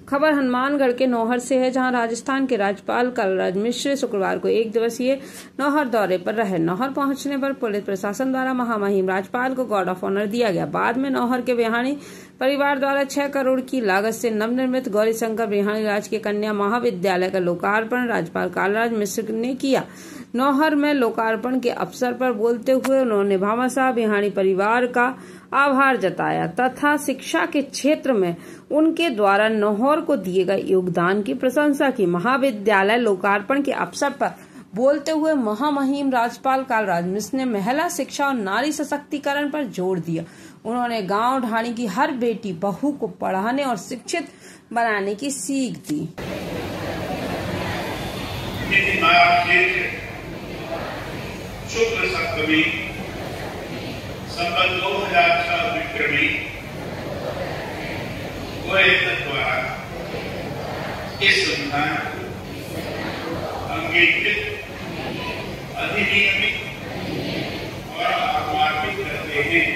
खबर हनुमानगढ़ के नौहर से है, जहां राजस्थान के राज्यपाल कलराज मिश्र शुक्रवार को एक दिवसीय नौहर दौरे पर रहे। नौहर पहुंचने पर पुलिस प्रशासन द्वारा महामहिम राज्यपाल को गार्ड ऑफ ऑनर दिया गया। बाद में नौहर के बिहानी परिवार द्वारा 6 करोड़ की लागत से नवनिर्मित गौरीशंकर बिहानी राजकीय कन्या महाविद्यालय का लोकार्पण राज्यपाल कलराज मिश्र ने किया। नौहर में लोकार्पण के अवसर पर बोलते हुए उन्होंने भामाशाह बिहानी परिवार का आभार जताया तथा शिक्षा के क्षेत्र में उनके द्वारा नौहर को दिए गए योगदान की प्रशंसा की। महाविद्यालय लोकार्पण के अवसर पर बोलते हुए महामहिम राज्यपाल कलराज मिश्र ने महिला शिक्षा और नारी सशक्तिकरण पर जोर दिया। उन्होंने गांव ढाणी की हर बेटी बहू को पढ़ाने और शिक्षित बनाने की सीख दी। शुक्ल सप्तमी संवत 2006 विक्रमी द्वारा इस संविधान अंगीकृत अधिनियमित और आत्मार्पित करते हैं।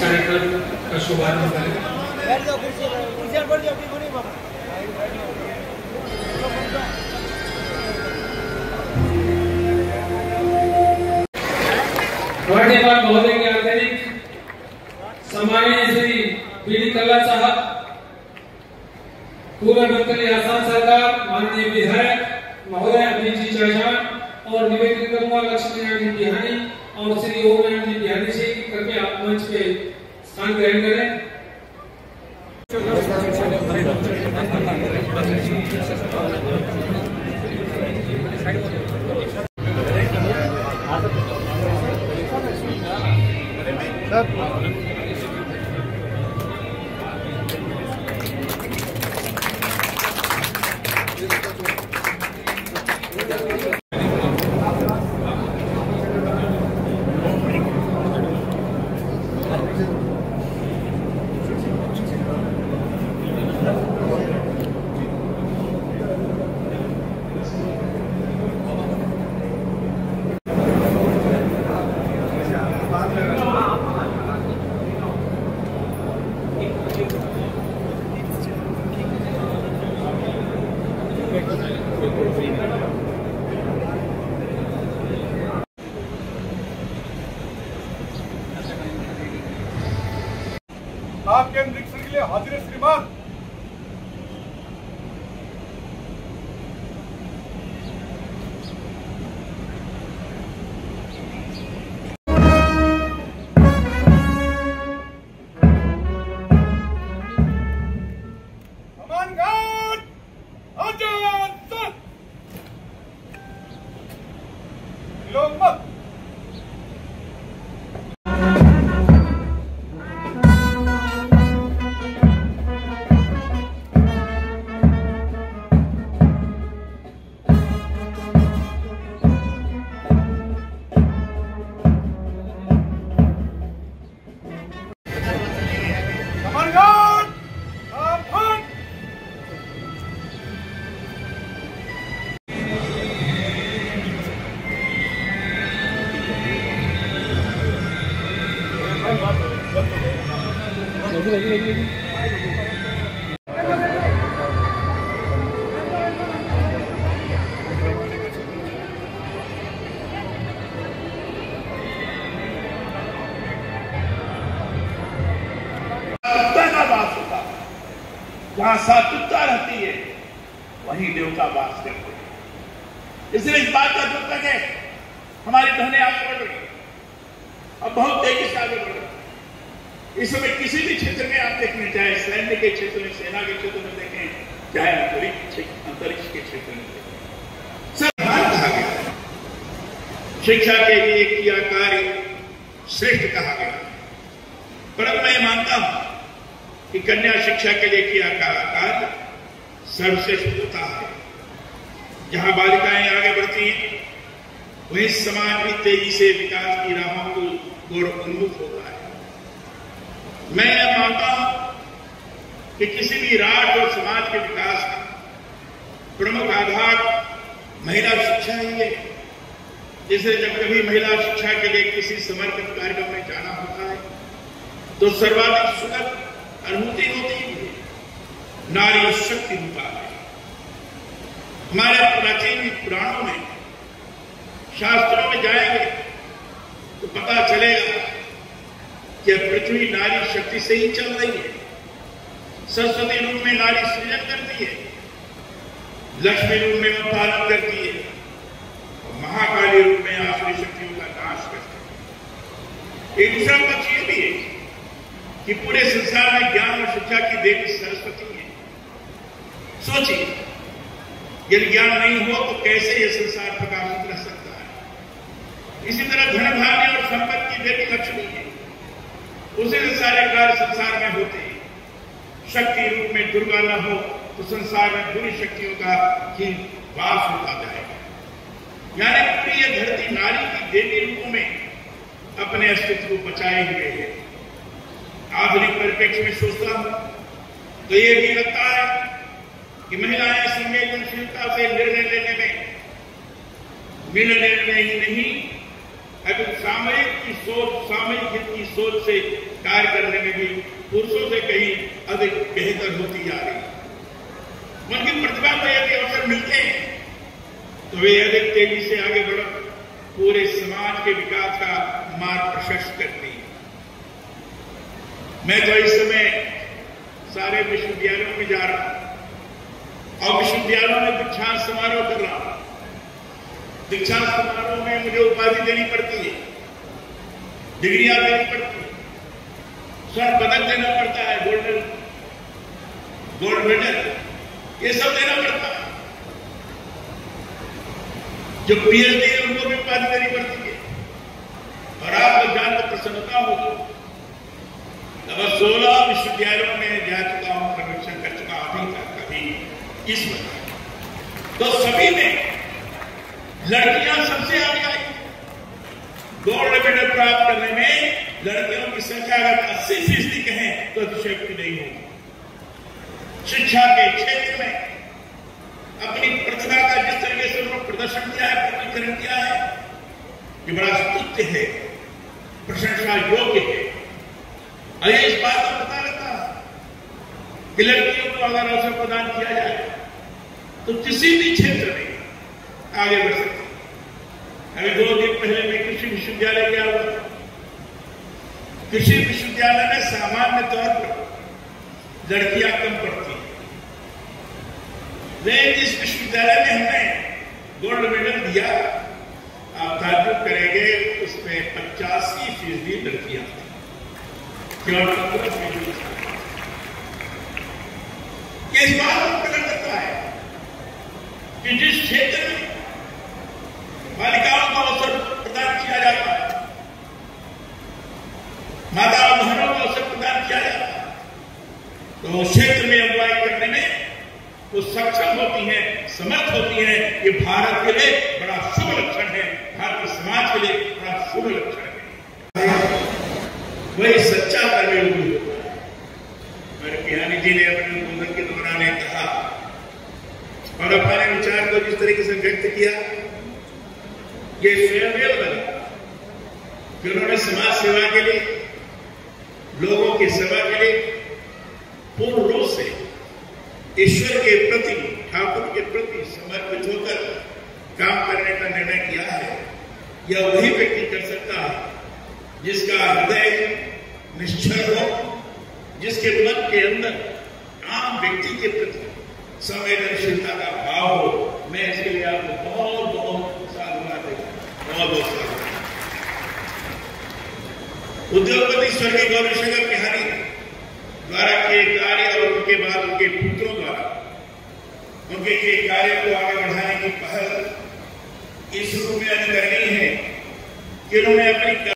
कार्यक्रम का शुभारंभ करें। राज्यपाल महोदय के अतिरिक्त सम्माननीय श्री बी.डी. कल्ला साहब, पूर्व मंत्री आसाम सरकार माननीय विधायक महोदय अभिजीत जी चौहान और निवेदित करूंगा लक्ष्मी नारायण जी बिहानी और श्री ओम नारायण जी बिहानी से कृपया आप मंच पे स्थान ग्रहण करें। आपके निरीक्षण के लिए हाजिर श्रीमान। लोग मत जहां सात्विकता रहती है वहीं देवता वास करते हैं। इसलिए इस बात का दुख है हमारी बहनें आगे बढ़ रही, अब बहुत तेजी से आगे बढ़ रही। इस समय किसी भी क्षेत्र में आप देखें, चाहे सैन्य के क्षेत्र में, सेना के क्षेत्र में देखें, चाहे अंतरिक्ष के क्षेत्र में सब कहा गया। शिक्षा के लिए किया कार्य श्रेष्ठ कहा गया। परंतु मैं मानता हूं कि कन्या शिक्षा के लिए किया कार्य सर्वश्रेष्ठ होता है। जहां बालिकाएं आगे बढ़ती हैं वहीं समाज भी तेजी से विकास की राहों को उन्मुख होता है। मैं यह मानता हूं कि किसी भी राष्ट्र और समाज के विकास का प्रमुख आधार महिला शिक्षा ही है। जैसे जब कभी महिला शिक्षा के लिए किसी समर्पित कार्यक्रम में जाना होता है तो सर्वाधिक सुखद अनुभूति होती है नारी शक्ति रूपा है। हमारे प्राचीन पुराणों में शास्त्रों में जाएंगे तो पता चलेगा कि पृथ्वी नारी शक्ति से ही चल रही है। सरस्वती रूप में नारी सृजन करती है, लक्ष्मी रूप में वह पालन करती है, महाकाली रूप में आसुरी शक्तियों का नाश करती है। एक दूसरा पक्ष यह भी है कि पूरे संसार में ज्ञान और शिक्षा की देवी सरस्वती है। सोचिए, यदि ज्ञान नहीं हो तो कैसे यह संसार प्रकाशित रह सकता है। इसी तरह धन धान्य और संपत्ति की देवी लक्ष्मी है। उसी से सारे कार्य संसार में होते हैं। शक्ति रूप में दुर्गा न हो तो संसार में बुरी शक्तियों का ही वास होता जाएगा। यानी पूरी यह धरती नारी की देवी रूपों में अपने अस्तित्व को बचाए हुए है। आधुनिक परिप्रेक्ष्य में सोचता हूं तो यह भी लगता है कि महिलाएं संवेदनशीलता से निर्णय लेने में ही नहीं अगर सामयिक हित की सोच से कार्य करने में भी पुरुषों से कहीं अधिक बेहतर होती जा रही है। उनकी प्रतिभा को यदि अवसर मिलते हैं तो वे अधिक तेजी से आगे बढ़ पूरे समाज के विकास का मार्ग प्रशस्त करती है। मैं तो इस समय सारे विश्वविद्यालयों में जा रहा हूं और विश्वविद्यालयों में दीक्षांत समारोह कर रहा हूं। दीक्षांत समारोह में मुझे उपाधि देनी पड़ती है, डिग्रियां देनी पड़ती है, स्वर्ण पदक देना पड़ता है, गोल्ड मेडल, ये सब देना पड़ता है। जो पीएचडी है उनको भी उपाधि देनी पड़ती है। और आपको जानकर प्रसन्नता होगी, लगभग 16 विश्वविद्यालयों में जा चुका हूं, सर्वेक्षण कर चुका अभी तक कभी इस बार तो सभी में लड़कियां सबसे आगे आई। गोल्ड मेडल प्राप्त करने में लड़कियों की संख्या अगर 80% कहें तो अतिशयोक्ति नहीं होगी। शिक्षा के क्षेत्र में अपनी प्रतिभा का जिस तरीके से उन्होंने प्रदर्शन किया है, प्रकटीकरण किया है, ये बड़ा स्तुत्य है, प्रशंसा योग्य है। और इस बात का पता लगता है कि लड़कियों को अगर अवसर प्रदान किया जाए तो किसी भी क्षेत्र में आगे बढ़ सकते। अभी 2 दिन पहले मैं कृषि विश्वविद्यालय गया हुआ था। कृषि विश्वविद्यालय में सामान्य तौर पर लड़कियां कम पढ़ती हैं, लेकिन इस विश्वविद्यालय में हमने गोल्ड मेडल दिया। आप ताज्जुब करेंगे, उसमें 85% लड़कियां थी। क्यों? इस बात को प्रकट करता है कि जिस क्षेत्र में बालिकाओं को अवसर प्रदान किया जाता है, माता और बहनों को अवसर प्रदान किया जाता है, तो उस क्षेत्र में अगुवाई करने में वो सक्षम होती हैं, समर्थ होती हैं। ये भारत के लिए बड़ा शुभ लक्षण है, भारतीय समाज के लिए बड़ा शुभ लक्षण है। वही सच्चा कर्मयोगी होता है। मेरे पिहानी जी ने अपने उद्बोधन के दौरान कहा और अपने विचार को जिस तरीके से व्यक्त किया, ये स्वयं लगा कि उन्होंने समाज सेवा के लिए, लोगों की सेवा के लिए पूर्ण रूप से ईश्वर के प्रति, ठाकुर के प्रति समर्पित होकर काम करने का निर्णय किया है। यह वही व्यक्ति कर सकता है जिसका हृदय निश्चल हो, जिसके मन के अंदर आम व्यक्ति के प्रति संवेदनशीलता का भाव हो। मैं इसके लिए आपको बहुत बहुत साधुवाद देता हूं, बहुत बहुत साधुवाद। उद्योगपति स्वर्गीय गौरीशंकर बिहारी द्वारा किए कार्य और उनके बाद उनके पुत्रों द्वारा उनके के कार्य को आगे बढ़ाने की पहल इस रूप में करनी है कि उन्होंने अपनी